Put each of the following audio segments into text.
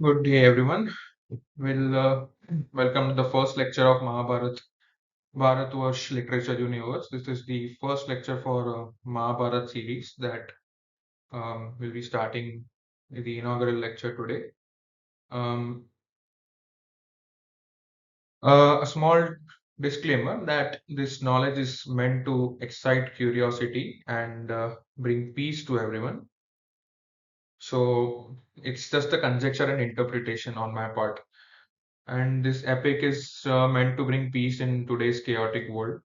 Good day, everyone. We'll welcome to the first lecture of Bharatvarsh Literature Universe. This is the first lecture for Mahabharat series that will be starting the inaugural lecture today. Um, a small disclaimer that this knowledge is meant to excite curiosity and bring peace to everyone. So it's just a conjecture and interpretation on my part. And this epic is meant to bring peace in today's chaotic world.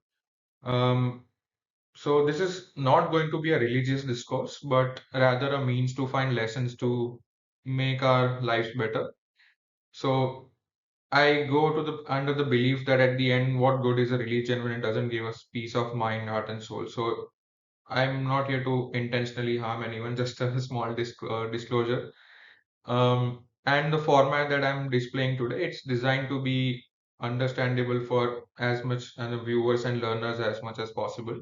Um, so this is not going to be a religious discourse, but rather a means to find lessons to make our lives better. So I go to the under the belief that at the end, what good is a religion when it doesn't give us peace of mind, heart, and soul? So I'm not here to intentionally harm anyone, just a small disclosure. And the format that I'm displaying today, it's designed to be understandable for as much and the viewers and learners as much as possible.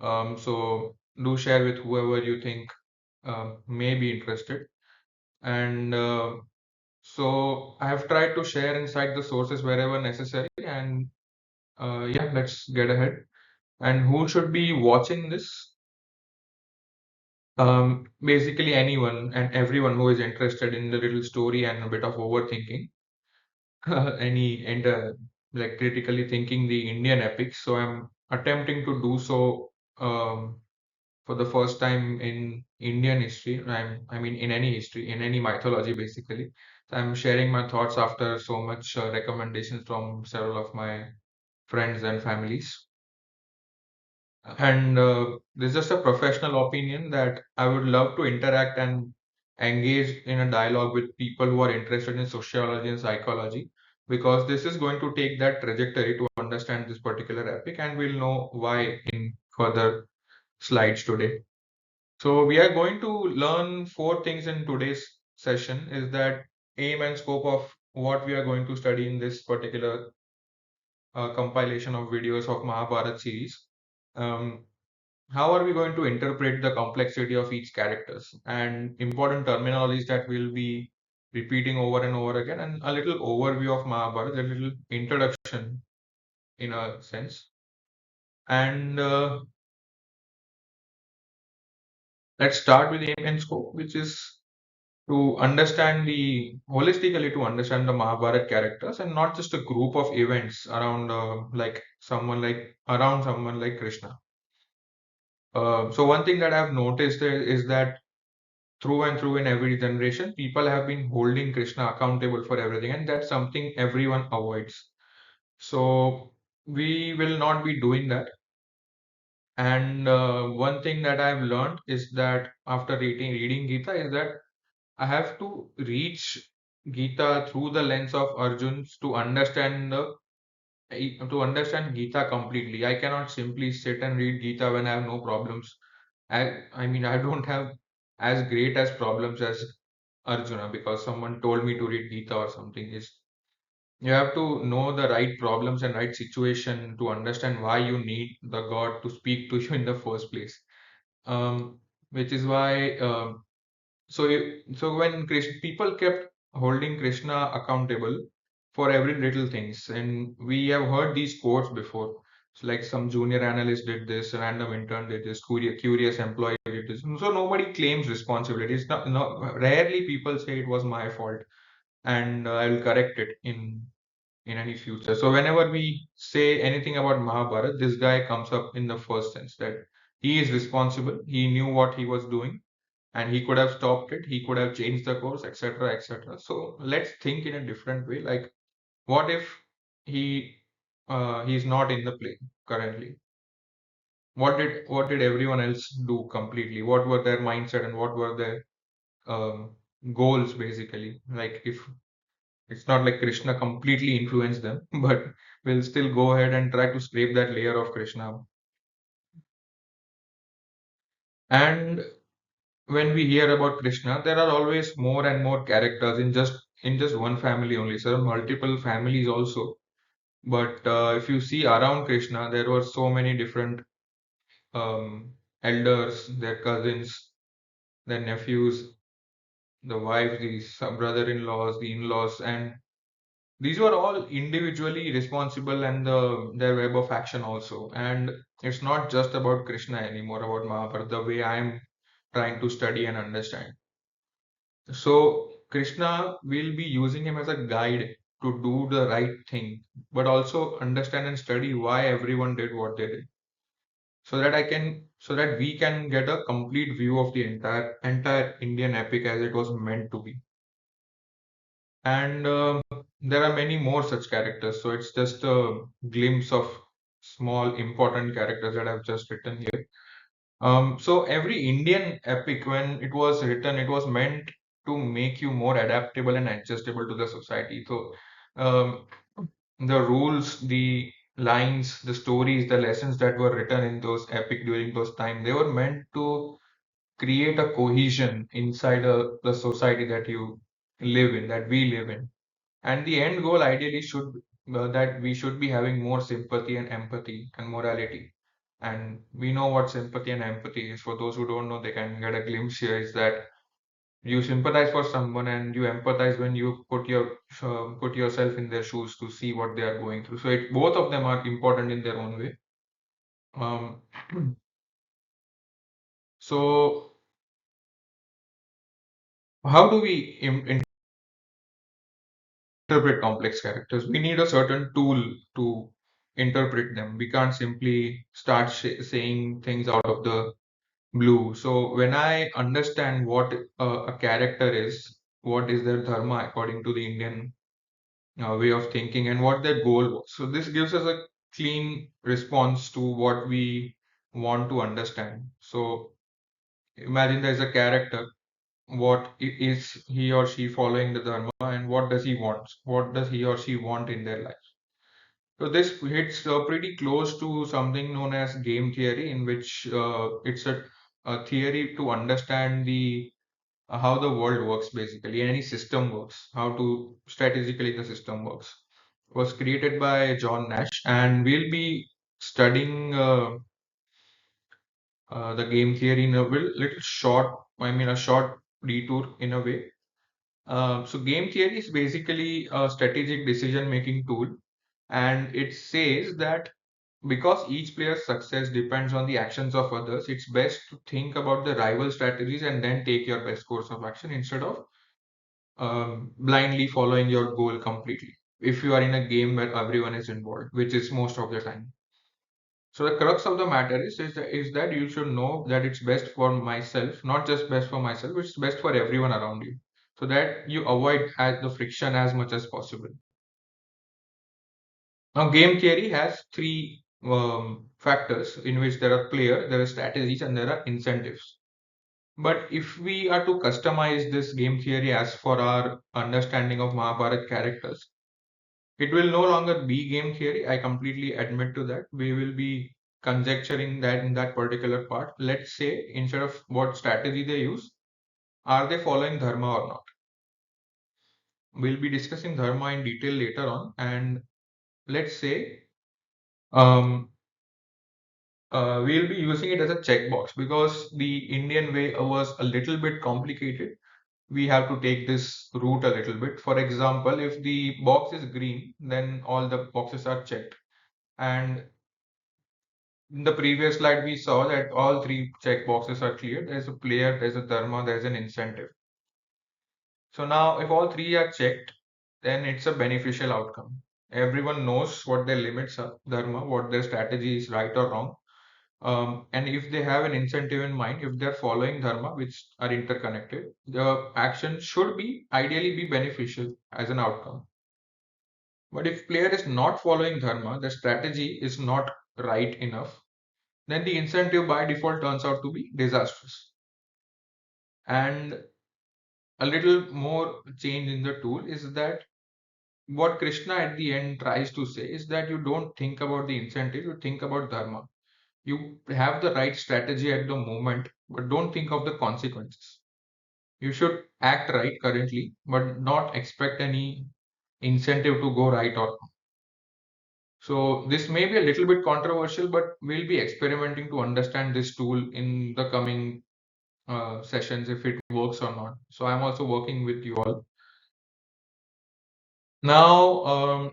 So do share with whoever you think may be interested. And so I have tried to share inside the sources wherever necessary. And yeah, let's get ahead. And who should be watching this? Basically anyone and everyone who is interested in the little story and a bit of overthinking. Any and like critically thinking the Indian epics. So I'm attempting to do so for the first time in Indian history. I mean, in any history, in any mythology, basically. So I'm sharing my thoughts after so much recommendations from several of my friends and families. And this is just a professional opinion that I would love to interact and engage in a dialogue with people who are interested in sociology and psychology, because this is going to take that trajectory to understand this particular epic, and we'll know why in further slides today. So we are going to learn four things in today's session is that aim and scope of what we are going to study in this particular compilation of videos of Mahabharat series. Um, how are we going to interpret the complexity of each characters and important terminologies that we'll be repeating over and over again, and a little overview of Mahabharata, a little introduction in a sense. And let's start with the aim and scope, which is to understand the holistically to understand the Mahabharat characters and not just a group of events around someone like Krishna. So one thing that I've noticed is that through and through in every generation, people have been holding Krishna accountable for everything, and that's something everyone avoids. So we will not be doing that. And one thing that I've learned is that after reading Gita is that I have to reach Gita through the lens of Arjun's to understand Gita completely. I cannot simply sit and read Gita when I have no problems. I mean, I don't have as great as problems as Arjuna because someone told me to read Gita or something. Is you have to know the right problems and right situation to understand why you need the God to speak to you in the first place. Which is why so when people kept holding Krishna accountable for every little things, and we have heard these quotes before. So like some junior analyst did this, a random intern did this, curious employee did this. So nobody claims responsibility. It's not, no, rarely people say it was my fault, and I will correct it in any future. So whenever we say anything about Mahabharata, this guy comes up in the first sense that he is responsible. He knew what he was doing and he could have stopped it, he could have changed the course, etc., etc. So let's think in a different way. Like, what if he he's not in the play currently? What did everyone else do completely? What were their mindset and what were their um, goals basically? Like, if it's not like Krishna completely influenced them, but we'll still go ahead and try to scrape that layer of Krishna. And when we hear about Krishna, there are always more and more characters in just one family only. So multiple families also. But if you see around Krishna, there were so many different um, elders, their cousins, their nephews. the wife, the brother-in-laws, the in-laws, and these were all individually responsible and their web of action also. And it's not just about Krishna anymore, about Mahabharata, the way I'm trying to study and understand. So Krishna will be using him as a guide to do the right thing, but also understand and study why everyone did what they did, so that we can get a complete view of the entire Indian epic as it was meant to be. And there are many more such characters. So it's just a glimpse of small important characters that I've just written here. So every Indian epic, when it was written, it was meant to make you more adaptable and adjustable to the society. So um, the rules, the lines, the stories, the lessons that were written in those epic during those time, they were meant to create a cohesion inside the society that you live in, that we live in. And the end goal ideally should that we should be having more sympathy and empathy and morality. And we know what sympathy and empathy is. For those who don't know, they can get a glimpse here. Is that you sympathize for someone and you empathize when you put yourself in their shoes to see what they are going through. So both of them are important in their own way. Um, so how do we interpret complex characters? We need a certain tool to interpret them. We can't simply start saying things out of the blue. So when I understand what a character is, what is their dharma according to the Indian way of thinking, and what their goal was. So this gives us a clean response to what we want to understand. So imagine there's a character. Is he or she following the dharma, and what does he want? What does he or she want in their life? So this hits pretty close to something known as game theory, in which it's a theory to understand the how the world works, basically any system works, how to strategically the system works. Was created by John Nash, and we'll be studying the game theory in a little short, I mean a short detour in a way. So game theory is basically a strategic decision making tool, and it says that because each player's success depends on the actions of others, it's best to think about the rival strategies and then take your best course of action instead of blindly following your goal completely. If you are in a game where everyone is involved, which is most of the time. So the crux of the matter is that you should know that it's best for myself, not just best for myself, it's best for everyone around you. So that you avoid the friction as much as possible. Now, game theory has three factors in which there are there are strategies, and there are incentives. But if we are to customize this game theory as for our understanding of Mahabharat characters, it will no longer be game theory. I completely admit to that. We will be conjecturing that in that particular part. Let's say instead of what strategy they use, are they following dharma or not? We'll be discussing dharma in detail later on. And let's say um, we'll be using it as a checkbox because the Indian way was a little bit complicated. We have to take this route a little bit. For example, if the box is green, then all the boxes are checked. And in the previous slide, we saw that all three check boxes are clear. There's a player, there's a dharma, there's an incentive. So now, if all three are checked, then it's a beneficial outcome. Everyone knows what their limits are, dharma, what their strategy is, right or wrong. And if they have an incentive in mind, if they're following dharma, which are interconnected, the action should be ideally be beneficial as an outcome. But if player is not following dharma, the strategy is not right enough, then the incentive by default turns out to be disastrous. And a little more change in the tool is that what Krishna at the end tries to say is that you don't think about the incentive, you think about dharma. You have the right strategy at the moment, but don't think of the consequences. You should act right currently, but not expect any incentive to go right or wrong. So this may be a little bit controversial, but we'll be experimenting to understand this tool in the coming sessions if it works or not. So I'm also working with you all. Now,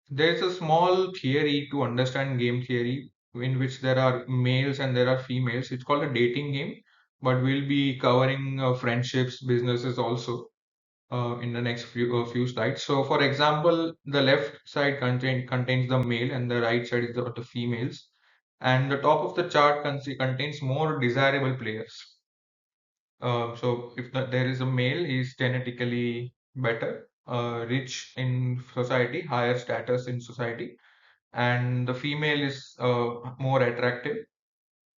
there's a small theory to understand game theory in which there are males and there are females. It's called a dating game, but we'll be covering friendships, businesses also in the next few slides. So, for example, the left side contains the male and the right side is the females, and the top of the chart contains more desirable players. So if there is a male, he's genetically better, rich in society, higher status in society, and the female is more attractive,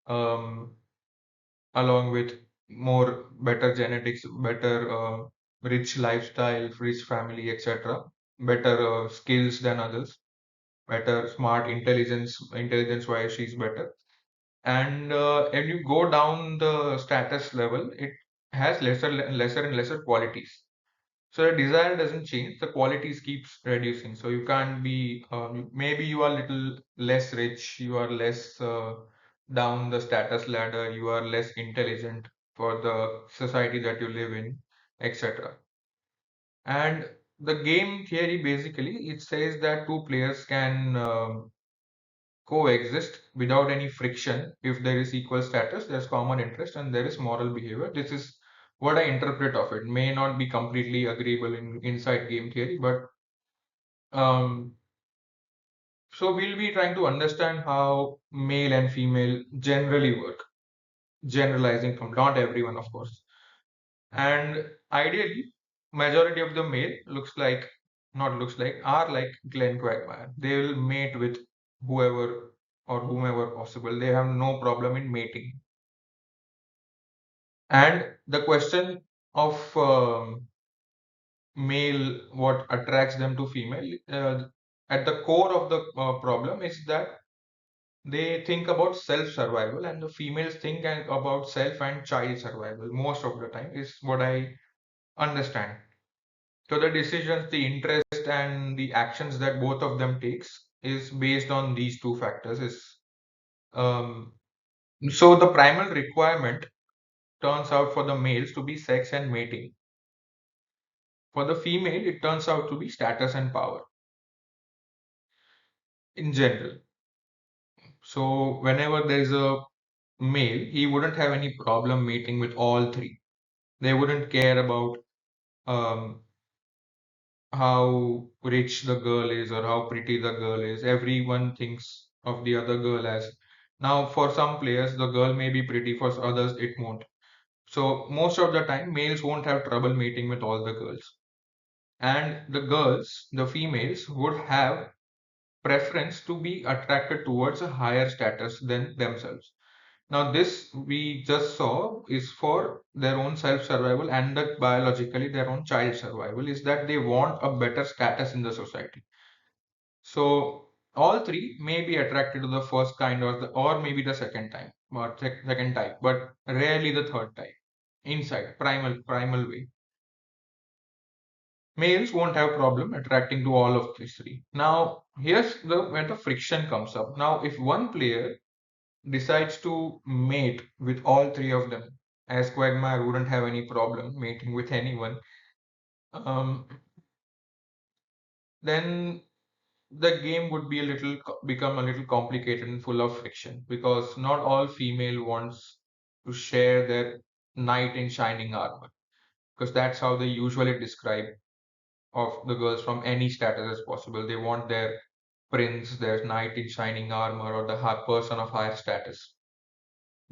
um, along with more better genetics, better rich lifestyle, rich family, etc., better skills than others, better smart intelligence wise she's better. And when you go down the status level, it has lesser and lesser qualities. So the desire doesn't change, the qualities keeps reducing. So you can't be, maybe you are little less rich, you are less down the status ladder, you are less intelligent for the society that you live in, etc. And the game theory basically it says that two players can coexist without any friction if there is equal status, there's common interest, and there is moral behavior. This is what I interpret of it. May not be completely agreeable in inside game theory, but um, so we'll be trying to understand how male and female generally work, generalizing from not everyone, of course. And ideally, majority of the male looks like, not looks like, are like Glenn Quagmire. They will mate with whoever or whomever possible. They have no problem in mating. And the question of male, what attracts them to female, at the core of the problem is that they think about self survival, and the females think about self and child survival most of the time, is what I understand. So the decisions, the interest, and the actions that both of them takes is based on these two factors. Is um, so the primal requirement turns out for the males to be sex and mating. For the female, it turns out to be status and power in general. So whenever there is a male, he wouldn't have any problem mating with all three. They wouldn't care about um, how rich the girl is or how pretty the girl is. Everyone thinks of the other girl as, now for some players the girl may be pretty, for others it won't. So most of the time males won't have trouble mating with all the girls. And the girls, the females, would have preference to be attracted towards a higher status than themselves. Now, this we just saw is for their own self survival and that biologically their own child survival, is that they want a better status in the society. So, all three may be attracted to the first kind or maybe the second time or second type, but rarely the third type. Inside primal way, males won't have problem attracting to all of these three. Now, here's the where the friction comes up. Now, if one player decides to mate with all three of them, as Quagmire wouldn't have any problem mating with anyone, um, then the game would be become a little complicated and full of friction, because not all female wants to share their knight in shining armor, because that's how they usually describe of the girls from any status as possible. They want their prince, their knight in shining armor, or the person of higher status.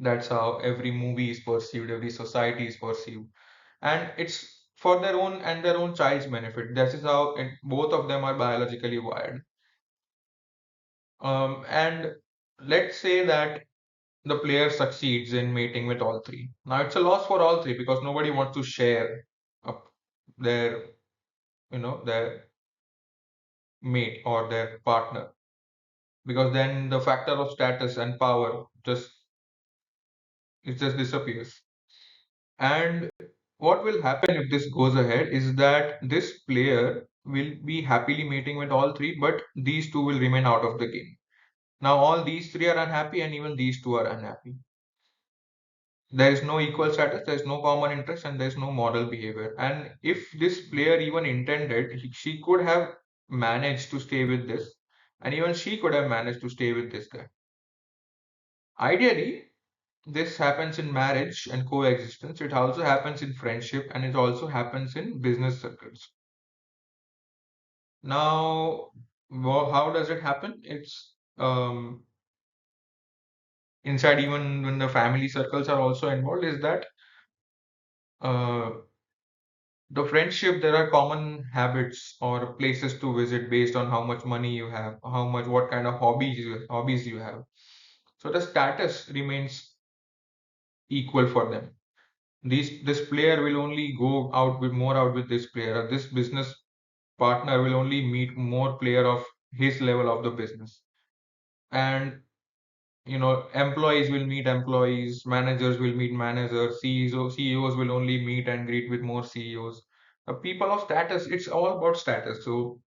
That's how every movie is perceived, every society is perceived, and it's for their own and their own child's benefit. This is how both of them are biologically wired. And let's say that the player succeeds in mating with all three. Now it's a loss for all three because nobody wants to share up their, their mate or their partner, because then the factor of status and power just disappears. And what will happen if this goes ahead is that this player will be happily mating with all three, but these two will remain out of the game. Now all these three are unhappy and even these two are unhappy. There is no equal status, there is no common interest, and there is no moral behavior. And if this player even intended, she could have managed to stay with this, and even she could have managed to stay with this guy. Ideally, this happens in marriage and coexistence. It also happens in friendship, and it also happens in business circles. Now, how does it happen? It's inside, even when the family circles are also involved, is that uh, the friendship, there are common habits or places to visit based on how much money you have, how much, what kind of hobbies you have. So the status remains equal for them. This player will only go out with more out with this player, or this business partner will only meet more player of his level of the business. And employees will meet employees, managers will meet managers, CEOs will only meet and greet with more CEOs. People of status, it's all about status. So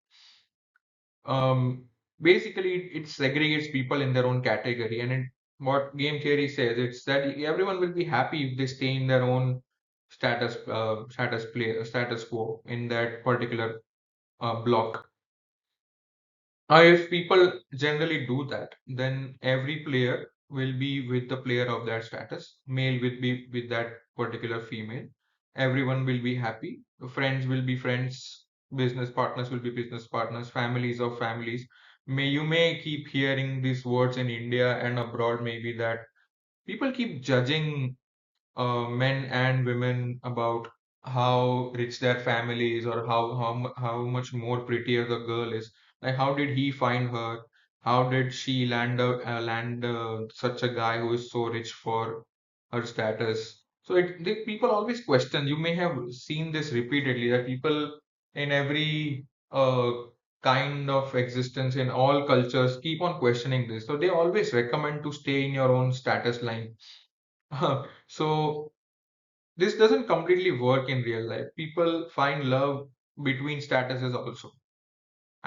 um, basically, it segregates people in their own category. And what game theory says, it's that everyone will be happy if they stay in their own status quo in that particular block. If people generally do that, then every player will be with the player of that status. Male will be with that particular female. Everyone will be happy. Friends will be friends. Business partners will be business partners. Families of families. You may keep hearing these words in India and abroad, maybe that people keep judging men and women about how rich their family is, or how much more prettier the girl is. Like, how did he find her? How did she land such a guy who is so rich for her status? So people always question. You may have seen this repeatedly, that people in every kind of existence in all cultures keep on questioning this. So they always recommend to stay in your own status line. So this doesn't completely work in real life. People find love between statuses also.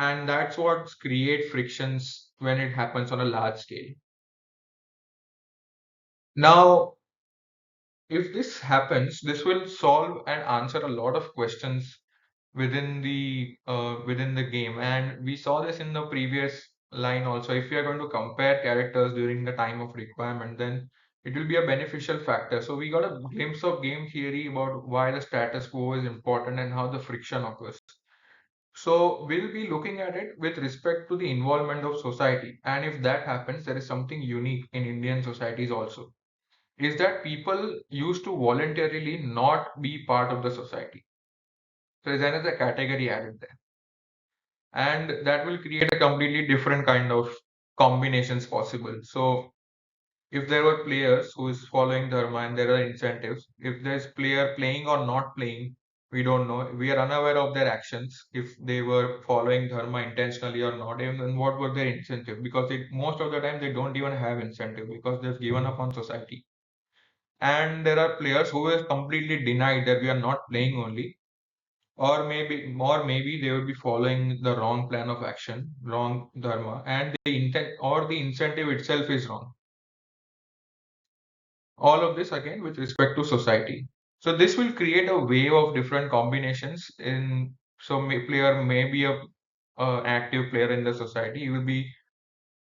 And that's what create frictions when it happens on a large scale. Now, if this happens, this will solve and answer a lot of questions within the game. And we saw this in the previous line also. If we are going to compare characters during the time of requirement, then it will be a beneficial factor. So we got a glimpse of game theory about why the status quo is important and how the friction occurs. So we'll be looking at it with respect to the involvement of society. And if that happens, there is something unique in Indian societies also, is that people used to voluntarily not be part of the society. So there's another category added there. And that will create a completely different kind of combinations possible. So if there were players who is following dharma and there are incentives, if there's player playing or not playing, we don't know. We are unaware of their actions, if they were following dharma intentionally or not, and what were their incentive, because most of the time they don't even have incentive because they've given up on society. And there are players who have completely denied that we are not playing only, or maybe they would be following the wrong plan of action, wrong dharma, and the intent or the incentive itself is wrong. All of this again with respect to society. So this will create a wave of different combinations in. So player may be a active player in the society. He will be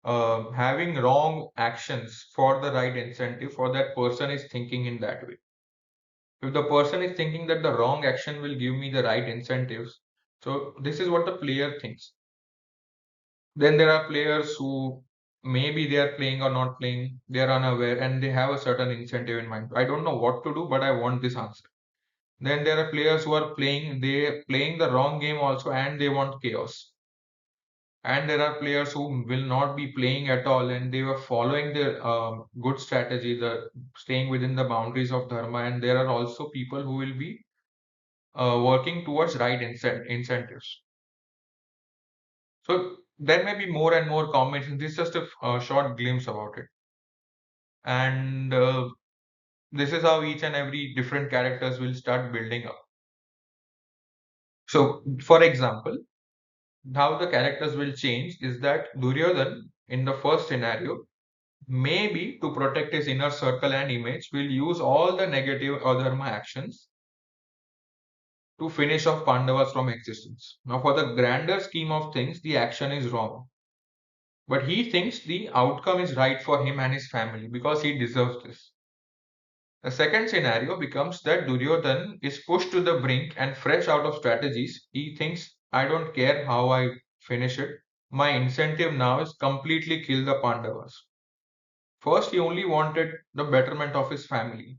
having wrong actions for the right incentive, for that person is thinking in that way. If the person is thinking that the wrong action will give me the right incentives, so this is what the player thinks. Then there are players who maybe they are playing or not playing, they are unaware and they have a certain incentive in mind. I don't know what to do, but I want this answer. Then there are players who are playing the wrong game also and they want chaos. And there are players who will not be playing at all and they were following the good strategy, the staying within the boundaries of dharma. And there are also people who will be working towards right incentives. So there may be more and more combinations. This is just a short glimpse about it. And this is how each and every different characters will start building up. So, for example, how the characters will change is that Duryodhan in the first scenario, maybe to protect his inner circle and image, will use all the negative Adharma actions to finish off Pandavas from existence. Now, for the grander scheme of things, the action is wrong. But he thinks the outcome is right for him and his family because he deserves this. The second scenario becomes that Duryodhan is pushed to the brink and fresh out of strategies. He thinks, I don't care how I finish it. My incentive now is completely kill the Pandavas. First, he only wanted the betterment of his family.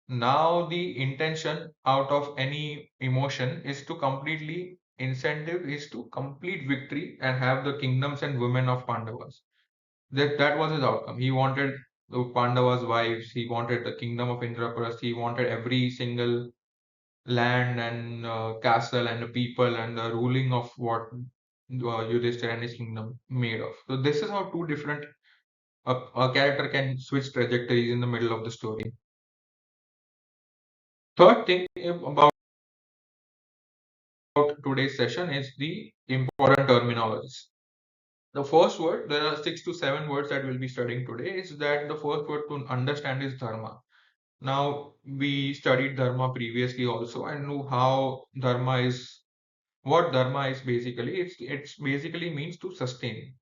Now, the intention out of any emotion is to completely incentive is to complete victory and have the kingdoms and women of Pandavas. That was his outcome. He wanted the Pandavas' wives, he wanted the kingdom of Indraprasth, he wanted every single land and castle and the people and the ruling of what Yudhishthira and his kingdom made of. So this is how two different a character can switch trajectories in the middle of the story. Third thing about today's session is the important terminologies. The first word, there are 6 to 7 words that we'll be studying today, is that the first word to understand is dharma. Now, we studied dharma previously also and know how dharma is, what dharma is basically. It's basically means to sustain.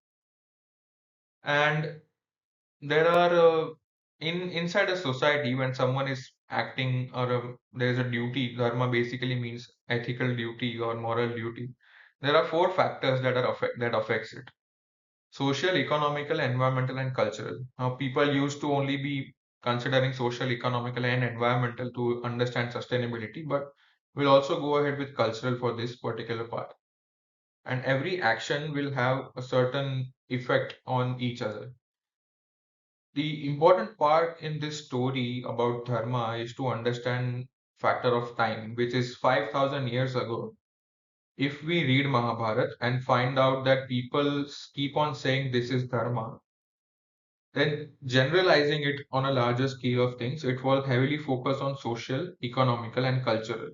And there are in inside a society when someone is acting or there is a duty, dharma basically means ethical duty or moral duty. There are four factors that affects it: social, economical, environmental, and cultural. Now, people used to only be considering social, economical, and environmental to understand sustainability, but we'll also go ahead with cultural for this particular part. And every action will have a certain effect on each other. The important part in this story about dharma is to understand factor of time, which is 5,000 years ago. If we read Mahabharata and find out that people keep on saying this is dharma, then generalizing it on a larger scale of things, it was heavily focused on social, economical, and cultural.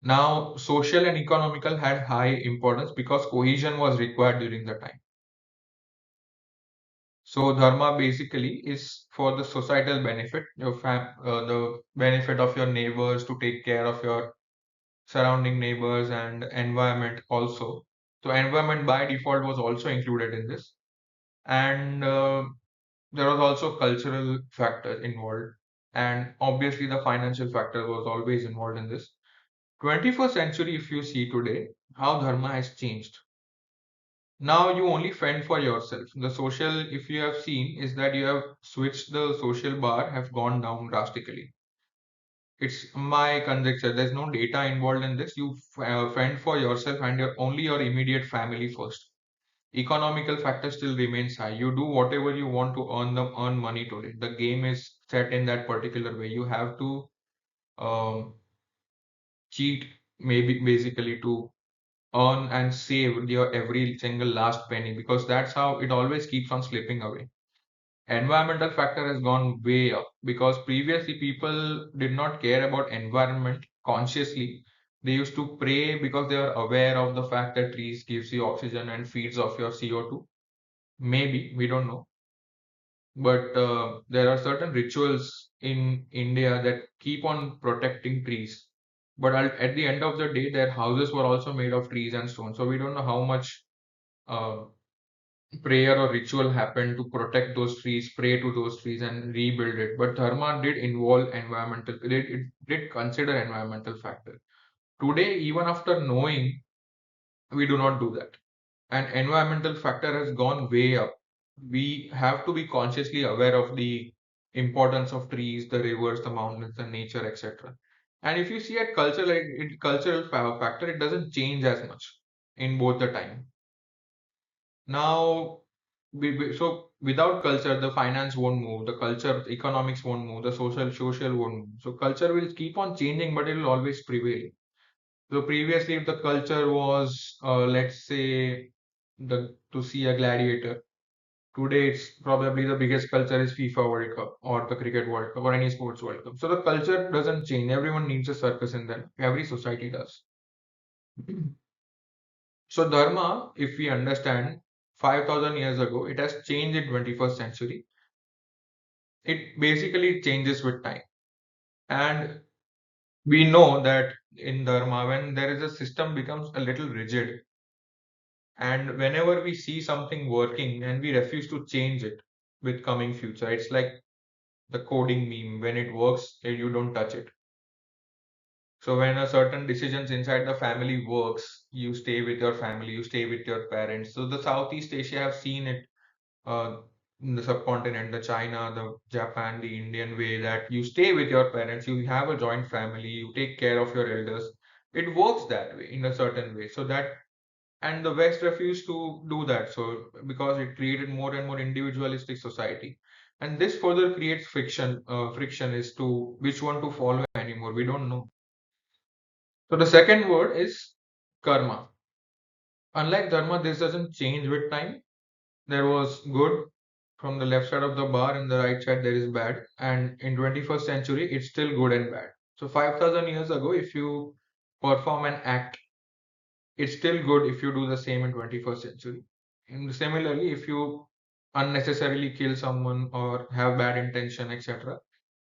Now, social and economical had high importance because cohesion was required during the time. So, dharma basically is for the societal benefit, the benefit of your neighbors, to take care of your surrounding neighbors and environment also. So, environment by default was also included in this, and there was also cultural factor involved, and obviously the financial factor was always involved in this. 21st century, if you see today how dharma has changed. Now you only fend for yourself. The social, if you have seen, is that you have switched, the social bar have gone down drastically. It's my conjecture. There's no data involved in this. You fend for yourself and only your immediate family first. Economical factor still remains high. You do whatever you want to earn money today. The game is set in that particular way. You have to um, cheat, maybe basically to earn and save your every single last penny, because that's how it always keeps on slipping away. Environmental factor has gone way up because previously people did not care about environment consciously. They used to pray because they are aware of the fact that trees gives you oxygen and feeds off your CO2. Maybe, we don't know. But there are certain rituals in India that keep on protecting trees. But at the end of the day, their houses were also made of trees and stone. So we don't know how much uh, prayer or ritual happened to protect those trees, pray to those trees, and rebuild it. But dharma did involve environmental, it did consider environmental factor. Today, even after knowing, we do not do that. And environmental factor has gone way up. We have to be consciously aware of the importance of trees, the rivers, the mountains, the nature, etc. And if you see at culture, like cultural factor, it doesn't change as much in both the time. Now, so without culture, the finance won't move, the culture, economics won't move, the social won't move. So culture will keep on changing, but it will always prevail. So previously, if the culture was, let's say, the to see a gladiator, today it's probably the biggest culture is FIFA World Cup or the Cricket World Cup or any sports World Cup. So the culture doesn't change. Everyone needs a circus in them. Every society does. So dharma, if we understand, 5,000 years ago, it has changed in 21st century. It basically changes with time. And we know that in Dharma, when there is a system becomes a little rigid, and whenever we see something working and we refuse to change it with coming future, it's like the coding meme. When it works, you don't touch it. So when a certain decisions inside the family works, you stay with your family, you stay with your parents. So the Southeast Asia have seen it uh, in the subcontinent, the China, the Japan, the Indian way, that you stay with your parents, you have a joint family, you take care of your elders. It works that way in a certain way. So that, and the West refused to do that. So because it created more and more individualistic society. And this further creates friction. Friction is to which one to follow anymore. We don't know. So the second word is karma. Unlike dharma, this doesn't change with time. There was good from the left side of the bar, and the right side there is bad. And in 21st century, it's still good and bad. So 5,000 years ago, if you perform an act, it's still good if you do the same in 21st century. And similarly, if you unnecessarily kill someone or have bad intention, etc.,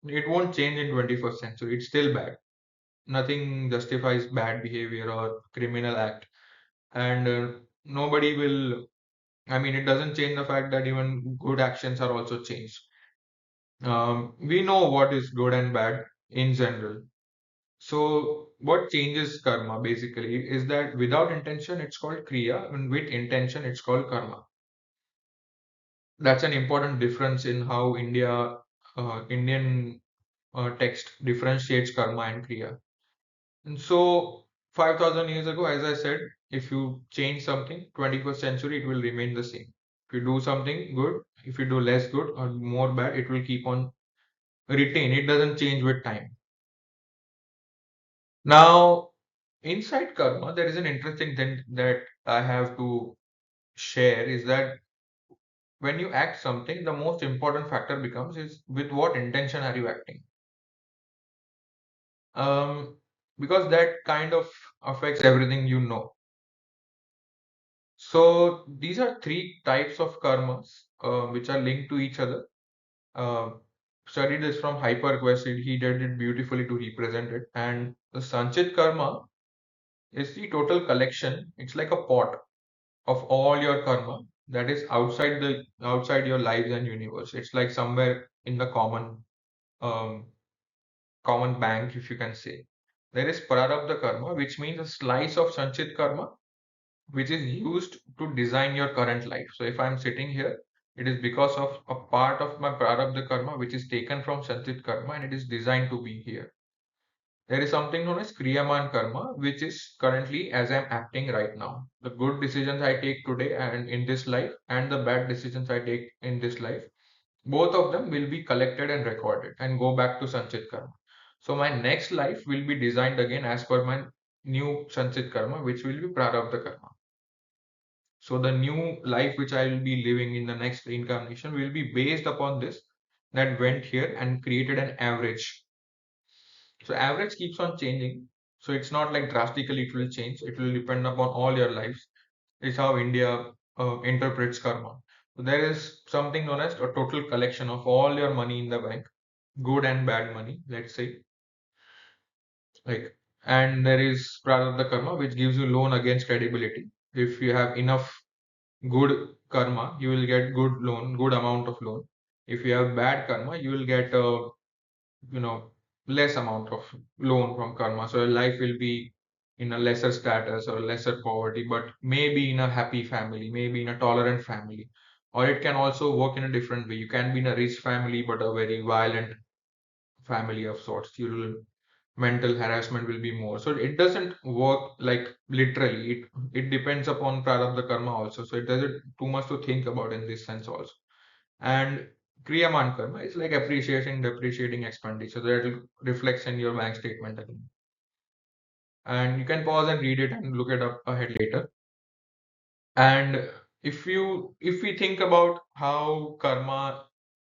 it won't change in 21st century. It's still bad. Nothing justifies bad behavior or criminal act. And nobody will, I mean, it doesn't change the fact that even good actions are also changed. We know what is good and bad in general. So what changes karma basically is that without intention it's called kriya, and with intention it's called karma. That's an important difference in how Indian text differentiates karma and kriya. And so 5,000 years ago, as I said, if you change something, 21st century, it will remain the same. If you do something good, if you do less good or more bad, it will keep on retain. It doesn't change with time. Now, inside karma, there is an interesting thing that I have to share is that when you act something, the most important factor becomes is with what intention are you acting? Um, because that kind of affects everything you know. So these are three types of karmas which are linked to each other. Uh, Studied this from HyperQuest. He did it beautifully to represent it. And the Sanchit karma is the total collection. It's like a pot of all your karma that is outside your lives and universe. It's like somewhere in the um, common bank, if you can say. There is Prarabdha karma, which means a slice of Sanchit karma which is used to design your current life. So if I'm sitting here, it is because of a part of my Prarabdha karma which is taken from Sanchit karma and it is designed to be here. There is something known as Kriyaman karma, which is currently as I'm acting right now. The good decisions I take today and in this life, and the bad decisions I take in this life, both of them will be collected and recorded and go back to Sanchit karma. So my next life will be designed again as per my new Sanchit karma, which will be Prarabdha karma. So the new life which I will be living in the next incarnation will be based upon this that went here and created an average. So average keeps on changing. So it's not like drastically it will change. It will depend upon all your lives. It's how India interprets karma. So there is something known as a total collection of all your money in the bank, good and bad money, let's say. Like, and there is Prarabdha karma, which gives you loan against credibility. If you have enough good karma, you will get good loan, good amount of loan. If you have bad karma, you will get a you know less amount of loan from karma. So your life will be in a lesser status or lesser poverty, but maybe in a happy family, maybe in a tolerant family. Or it can also work in a different way. You can be in a rich family, but a very violent family of sorts. You will mental harassment will be more. So it doesn't work like literally. It depends upon prarabdha karma also. So it doesn't too much to think about in this sense also. And kriyaman karma is like appreciating, depreciating expenditure that reflects in your bank statement again. And you can pause and read it and look it up ahead later. And if we think about how karma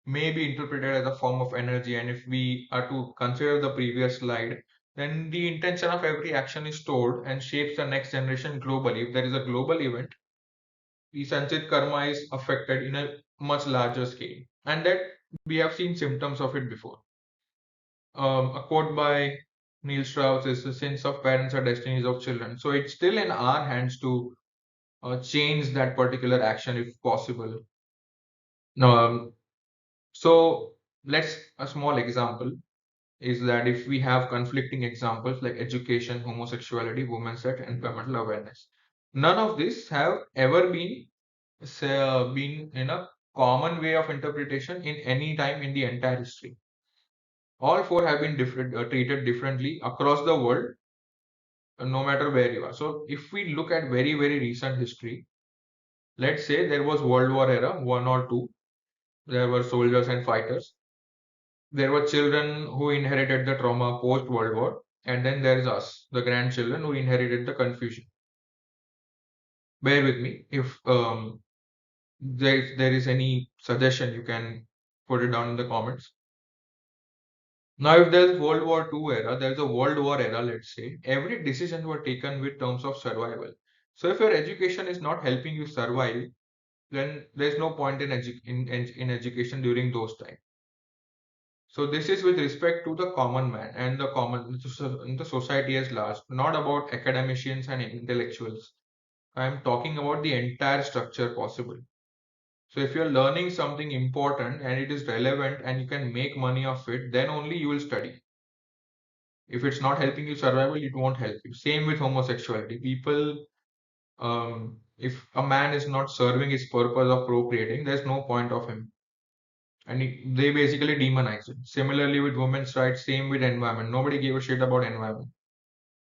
may be interpreted as a form of energy, and if we are to consider the previous slide, then the intention of every action is stored and shapes the next generation globally. If there is a global event, the Sanchit karma is affected in a much larger scale, and that we have seen symptoms of it before. A quote by Neil Strauss is the sins of parents are destinies of children. So it's still in our hands to change that particular action if possible. Um, so let's a small example is that if we have conflicting examples like education, homosexuality, women's rights, environmental awareness, none of this have ever been been in a common way of interpretation in any time in the entire history. All four have been treated differently across the world, no matter where you are. So if we look at very recent history, let's say there was World War era, one or two, there were soldiers and fighters. There were children who inherited the trauma post World War, and then there's us, the grandchildren who inherited the confusion. Bear with me. If there is any suggestion, you can put it down in the comments. Now, if there's World War II era, there's a World War era, let's say, every decision were taken with terms of survival. So if your education is not helping you survive, then there's no point in, in education during those times. So this is with respect to the common man and the common in the society as large, not about academicians and intellectuals. I am talking about the entire structure possible. So if you're learning something important and it is relevant and you can make money of it, then only you will study. If it's not helping you survival, it won't help you. Same with homosexuality. People, if a man is not serving his purpose of procreating, there's no point of him. And they basically demonize it. Similarly with women's rights, same with environment. Nobody gave a shit about environment.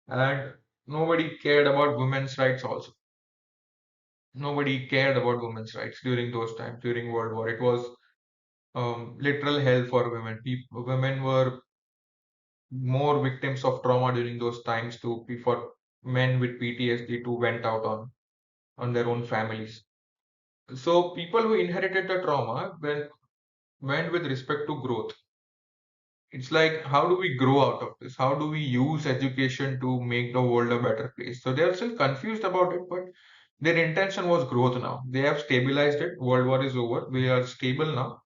And nobody cared about women's rights also. Nobody cared about women's rights during those times, during World War. It was literal hell for women. Women were more victims of trauma during those times to for men with PTSD to vent out on their own families. So people who inherited the trauma went with respect to growth. It's like, how do we grow out of this? How do we use education to make the world a better place? So they are still confused about it, but their intention was growth now. They have stabilized it. World War is over. We are stable now.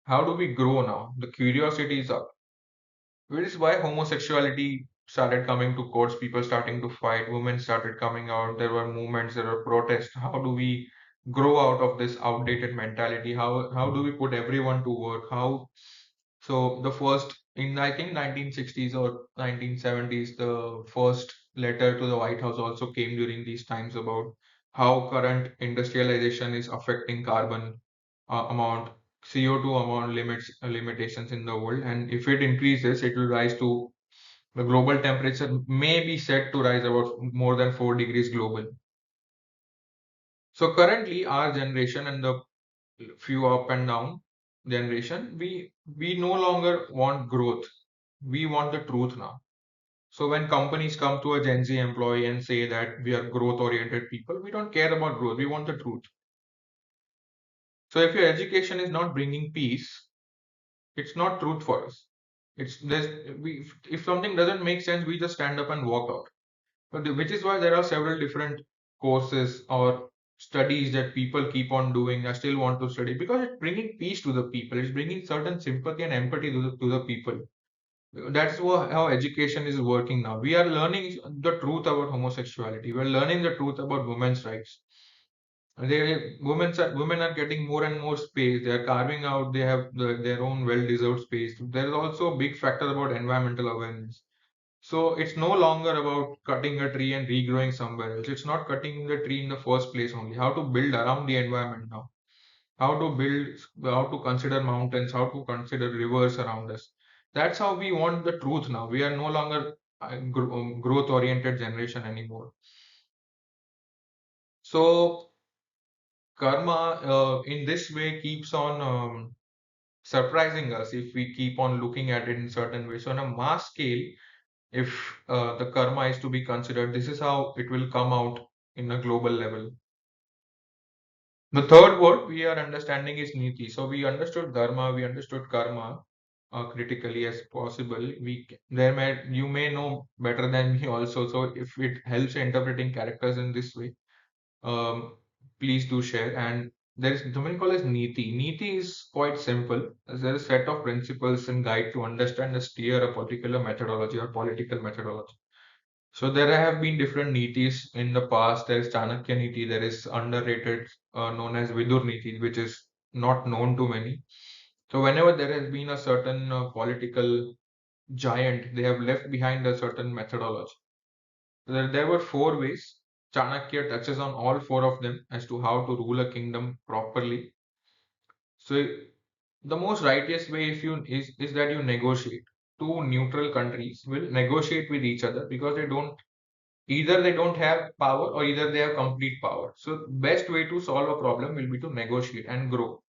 How do we grow now? The curiosity is up. Which is why homosexuality started coming to courts, people starting to fight, women started coming out, there were movements, there were protests. How do we grow out of this outdated mentality? How do we put everyone to work? How so the first in I think 1960s or 1970s, the first letter to the White House also came during these times about how current industrialization is affecting carbon amount, CO2 amount limitations in the world, and if it increases, it will rise to the global temperature may be set to rise about more than 4 degrees global. So currently, our generation and the few up and down generation, we no longer want growth. We want the truth now. So when companies come to a Gen Z employee and say that we are growth oriented people, we don't care about growth. We want the truth. So if your education is not bringing peace, it's not truth for us. It's there's we if something doesn't make sense, we just stand up and walk out. Which is why there are several different courses or studies that people keep on doing. I still want to study because it's bringing peace to the people. It's bringing certain sympathy and empathy to the people. That's how education is working now. We are learning the truth about homosexuality. We're learning the truth about women's rights. Women are getting more and more space. They are carving out. They have their own well-deserved space. There is also a big factor about environmental awareness. So it's no longer about cutting a tree and regrowing somewhere else. It's not cutting the tree in the first place only. How to build around the environment now. How to build, how to consider mountains, how to consider rivers around us. That's how we want the truth now. We are no longer a growth-oriented generation anymore. So karma in this way keeps on surprising us if we keep on looking at it in certain ways. So on a mass scale, if the karma is to be considered, this is how it will come out in a global level. The third word we are understanding is niti. So we understood dharma, we understood karma critically as possible. You may know better than me also. So if it helps interpreting characters in this way, um, please do share. And there is something called as Niti. Niti is quite simple. There is a set of principles and guide to understand and steer a particular methodology or political methodology. So there have been different nitis in the past. There is Chanakya Niti, there is underrated, known as Vidur Niti, which is not known to many. So whenever there has been a certain political giant, they have left behind a certain methodology. There were four ways. Chanakya touches on all four of them as to how to rule a kingdom properly. So the most righteous way if you is that you negotiate. Two neutral countries will negotiate with each other because they don't have power or either they have complete power. So best way to solve a problem will be to negotiate and grow.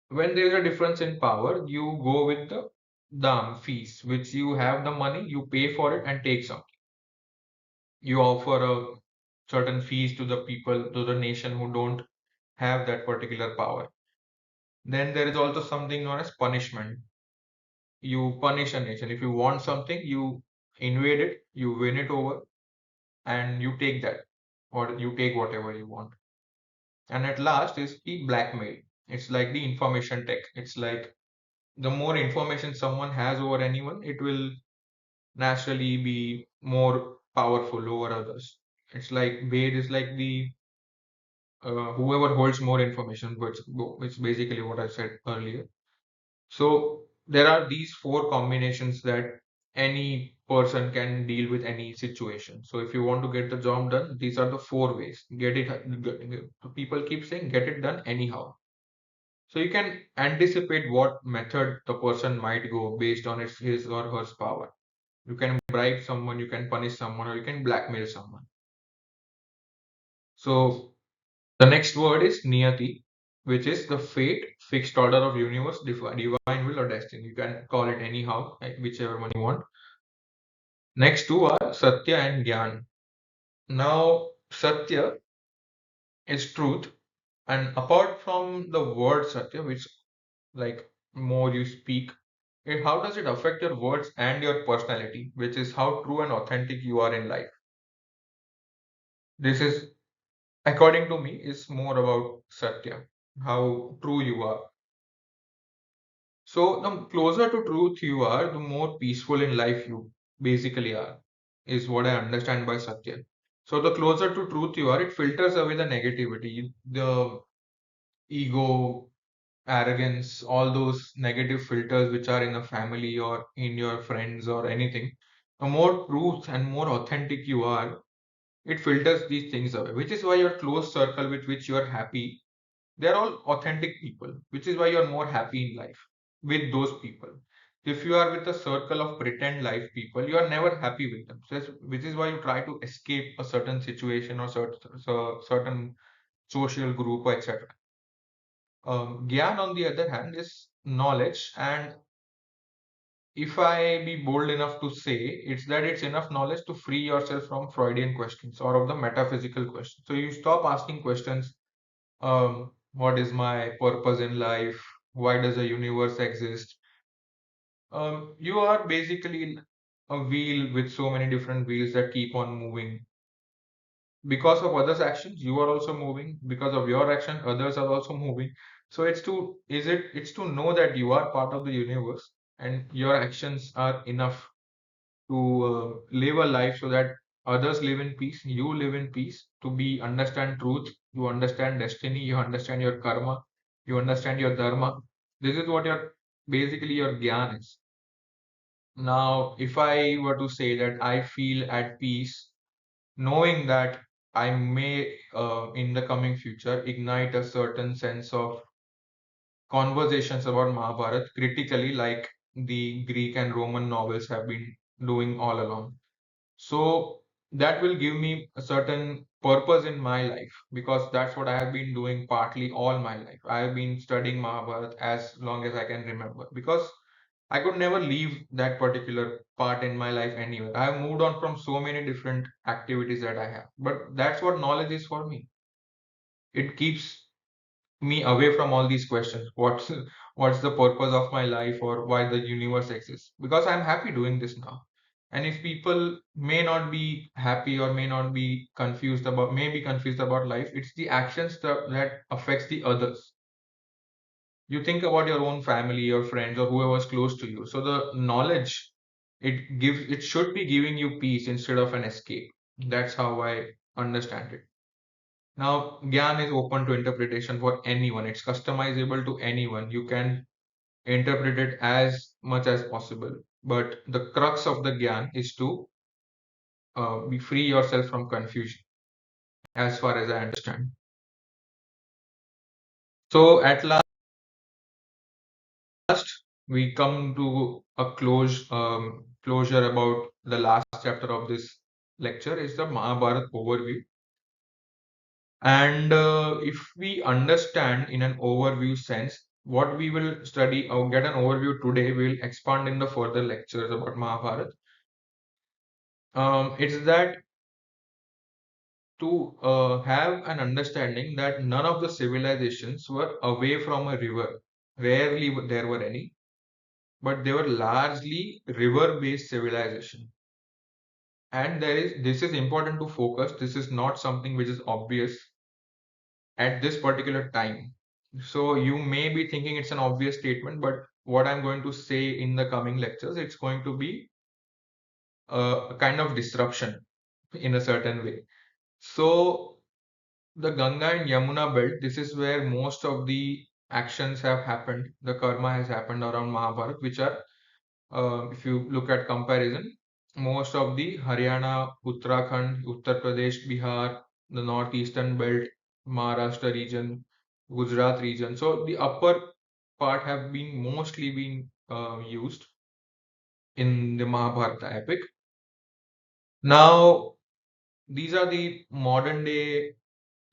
When there is a difference in power, you go with the dam fees, which you have the money, you pay for it and take some. You offer a certain fees to the people, to the nation who don't have that particular power. Then there is also something known as punishment. You punish a nation. If you want something, you invade it, you win it over, and you take that, or you take whatever you want. And at last is the blackmail. It's like the information tech. It's like the more information someone has over anyone, it will naturally be more powerful over others. It's like Bait is like the whoever holds more information, which basically what I said earlier. So there are these four combinations that any person can deal with any situation. So if you want to get the job done, these are the four ways. People keep saying get it done anyhow. So you can anticipate what method the person might go based on his or her power. You can bribe someone, you can punish someone, or you can blackmail someone. So the next word is niyati, which is the fate, fixed order of universe, divine will or destiny. You can call it anyhow, whichever one you want. Next two are satya and gyan. Now, satya is truth, and apart from the word satya, which like more you speak, how does it affect your words and your personality, which is how true and authentic you are in life. This is, according to me, is more about satya, how true you are. So the closer to truth you are, the more peaceful in life you basically are, is what I understand by satya. So the closer to truth you are, it filters away the negativity, the ego, arrogance, all those negative filters which are in a family or in your friends or anything. The more truth and more authentic you are, it filters these things away, which is why your close circle with which you are happy, they're all authentic people, which is why you're more happy in life with those people. If you are with a circle of pretend life people, you are never happy with them. Which is why you try to escape a certain situation or certain social group, etc. Gyan, on the other hand, is knowledge, and if I be bold enough to say, it's that it's enough knowledge to free yourself from Freudian questions or of the metaphysical questions. So you stop asking questions, what is my purpose in life? Why does the universe exist? You are basically a wheel with so many different wheels that keep on moving. Because of others' actions, you are also moving. Because of your action, others are also moving. So it's to know that you are part of the universe and your actions are enough to live a life so that others live in peace, you live in peace, to be understand truth, you understand destiny, you understand your karma, you understand your dharma. This is what your basically your gyan is. Now, if I were to say that I feel at peace, knowing that I may, in the coming future, ignite a certain sense of conversations about Mahabharata critically, like the Greek and Roman novels have been doing all along. So that will give me a certain purpose in my life because that's what I have been doing partly all my life. I have been studying Mahabharata as long as I can remember because I could never leave that particular part in my life anywhere. I have moved on from so many different activities that I have. But that's what knowledge is for me. It keeps me away from all these questions. What's the purpose of my life or why the universe exists? Because I'm happy doing this now. And if people may not be happy or may be confused about life, it's the actions that affects the others. You think about your own family, your friends, or whoever's close to you. So the knowledge it should be giving you peace instead of an escape. That's how I understand it. Now, Gyan is open to interpretation for anyone. It's customizable to anyone. You can interpret it as much as possible. But the crux of the Gyan is to be free yourself from confusion, as far as I understand. So at last, we come to a closure about the last chapter of this lecture is the Mahabharat overview. And if we understand in an overview sense what we will study or get an overview today, we'll expand in the further lectures about Mahabharata. It's that to have an understanding that none of the civilizations were away from a river. Rarely there were any, but they were largely river-based civilization. And this is important to focus. This is not something which is obvious at this particular time. So you may be thinking it's an obvious statement, but what I'm going to say in the coming lectures, it's going to be a kind of disruption in a certain way. So the Ganga and Yamuna belt, this is where most of the actions have happened. The karma has happened around Mahabharata, which are, if you look at comparison, most of the Haryana, Uttarakhand, Uttar Pradesh, Bihar, the northeastern belt, Maharashtra region, Gujarat region. So the upper part have been mostly been used in the Mahabharata epic. Now, these are the modern day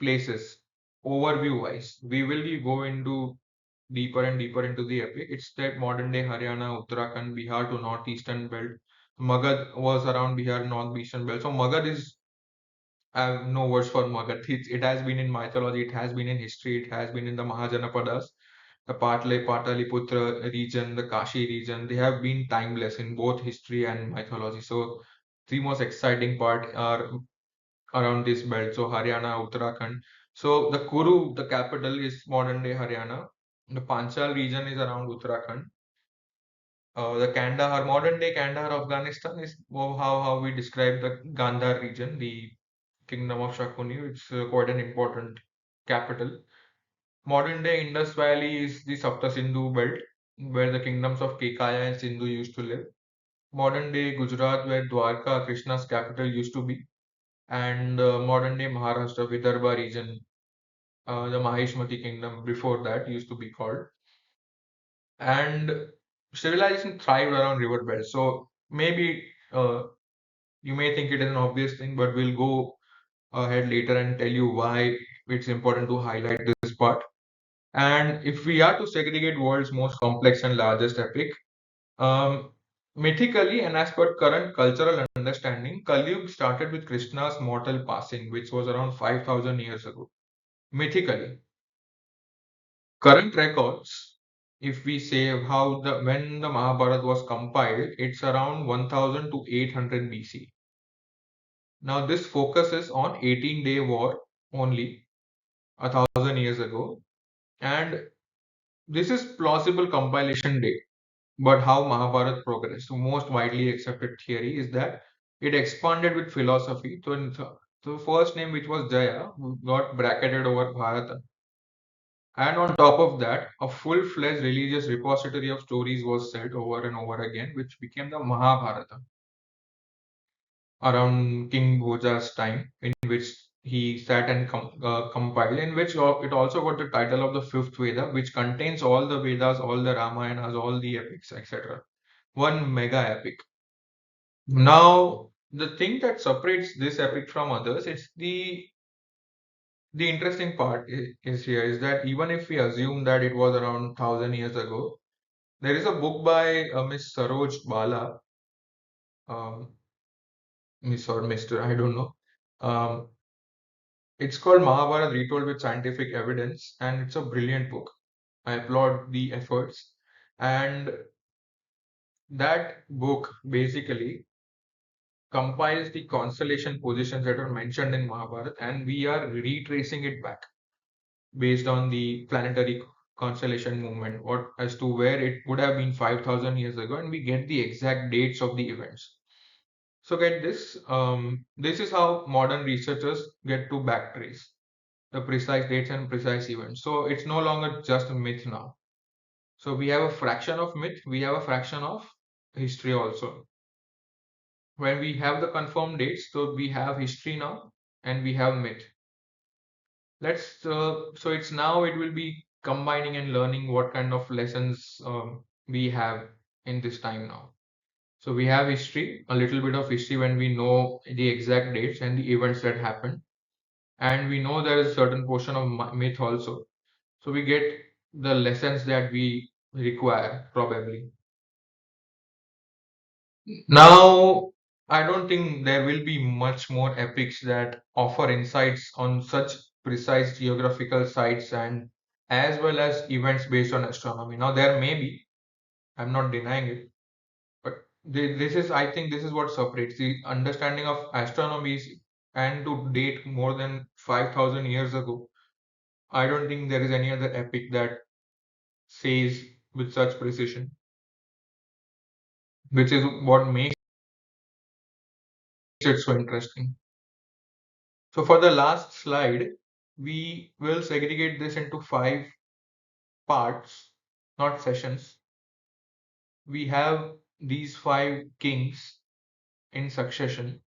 places overview wise. We will be go into deeper and deeper into the epic. It's that modern day Haryana, Uttarakhand, Bihar to northeastern belt. Magad was around Bihar northeastern belt. So Magad is I have no words for Magad. It has been in mythology, it has been in history, it has been in the Mahajanapadas, the Pataliputra region, the Kashi region. They have been timeless in both history and mythology. So the most exciting part are around this belt. So Haryana, Uttarakhand. So the Kuru, the capital, is modern day Haryana. The Panchal region is around Uttarakhand. The Kandahar, modern day Kandahar, Afghanistan is how we describe the Gandhar region, the kingdom of Shakuni. It's quite an important capital. Modern day Indus Valley is the Sapta Sindhu belt, where the kingdoms of Kekaya and Sindhu used to live. Modern day Gujarat, where Dwarka, Krishna's capital, used to be. And modern day Maharashtra, Vidarbha region, the Maheshmati kingdom before that used to be called. And civilization thrived around river belts. So maybe you may think it is an obvious thing, but we'll go ahead later and tell you why it's important to highlight this part. And if we are to segregate world's most complex and largest epic, um, mythically and as per current cultural understanding, Kali started with Krishna's mortal passing, which was around 5,000 years ago. Mythically, current records, if we say how the when the Mahabharata was compiled, it's around 1000 to 800 BC. Now this focuses on 18-day war only, 1,000 years ago, and this is plausible compilation date. But how Mahabharata progressed? The most widely accepted theory is that it expanded with philosophy. So the first name, which was Jaya, got bracketed over Bharata. And on top of that, a full-fledged religious repository of stories was set over and over again, which became the Mahabharata around King Bhoja's time, in which he sat and compiled, in which it also got the title of the fifth Veda, which contains all the Vedas, all the Ramayanas, all the epics, etc. One mega epic. Now, the thing that separates this epic from others, it's the interesting part is here is that even if we assume that it was around 1,000 years ago, there is a book by Miss Saroj Bala, um, Miss or Mr. I don't know. Um, it's called Mahabharata Retold with Scientific Evidence, and it's a brilliant book. I applaud the efforts. And that book basically compiles the constellation positions that are mentioned in Mahabharata, and we are retracing it back based on the planetary constellation movement, what as to where it would have been 5,000 years ago, and we get the exact dates of the events. So get this, this is how modern researchers get to backtrace the precise dates and precise events. So it's no longer just a myth now. So we have a fraction of myth, we have a fraction of history also. When we have the confirmed dates, so we have history now and we have myth. So it's now it will be combining and learning what kind of lessons we have in this time now. So we have history, a little bit of history when we know the exact dates and the events that happened, and we know there is a certain portion of myth also. So we get the lessons that we require probably. Now, I don't think there will be much more epics that offer insights on such precise geographical sites and as well as events based on astronomy. Now, there may be, I'm not denying it, but this is, I think, this is what separates the understanding of astronomy and to date more than 5,000 years ago. I don't think there is any other epic that says with such precision, which is what makes it so interesting. So for the last slide, we will segregate this into 5 parts, not sessions. We have these 5 kings in succession,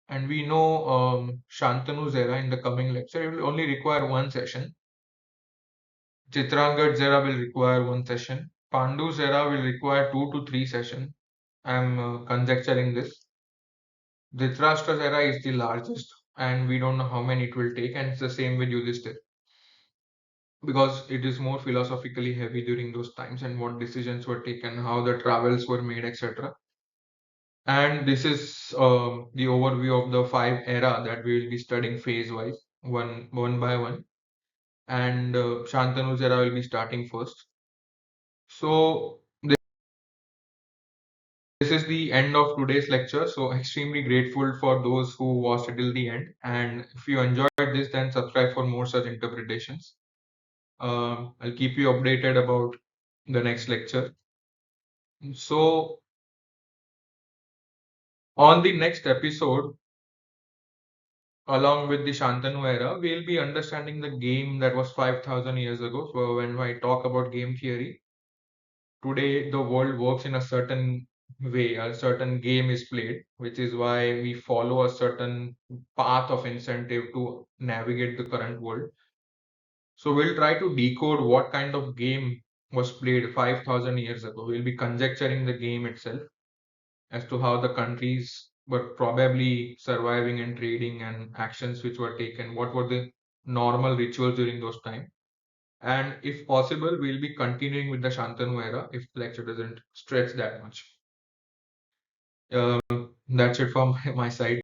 and we know Shantanu's era in the coming lecture. It will only require one session. Chitrangad's era will require one session. Pandu's era will require 2 to 3 sessions. I'm conjecturing this. Dhritarashtra's era is the largest, and we don't know how many it will take, and it's the same with Yudhishthir, because it is more philosophically heavy during those times and what decisions were taken, how the travels were made, etc. And this is the overview of the 5 era that we will be studying phase wise, one by one. And Shantanu's era will be starting first. So this is the end of today's lecture. So extremely grateful for those who watched till the end. And if you enjoyed this, then subscribe for more such interpretations. I'll keep you updated about the next lecture. So on the next episode, along with the Shantanu era, we'll be understanding the game that was 5,000 years ago. So when I talk about game theory, today the world works in a certain way, a certain game is played, which is why we follow a certain path of incentive to navigate the current world. So we'll try to decode what kind of game was played 5,000 years ago. We'll be conjecturing the game itself as to how the countries were probably surviving and trading and actions which were taken, what were the normal rituals during those time. And if possible, we'll be continuing with the Shantanu era if the lecture doesn't stretch that much. That's it from my side.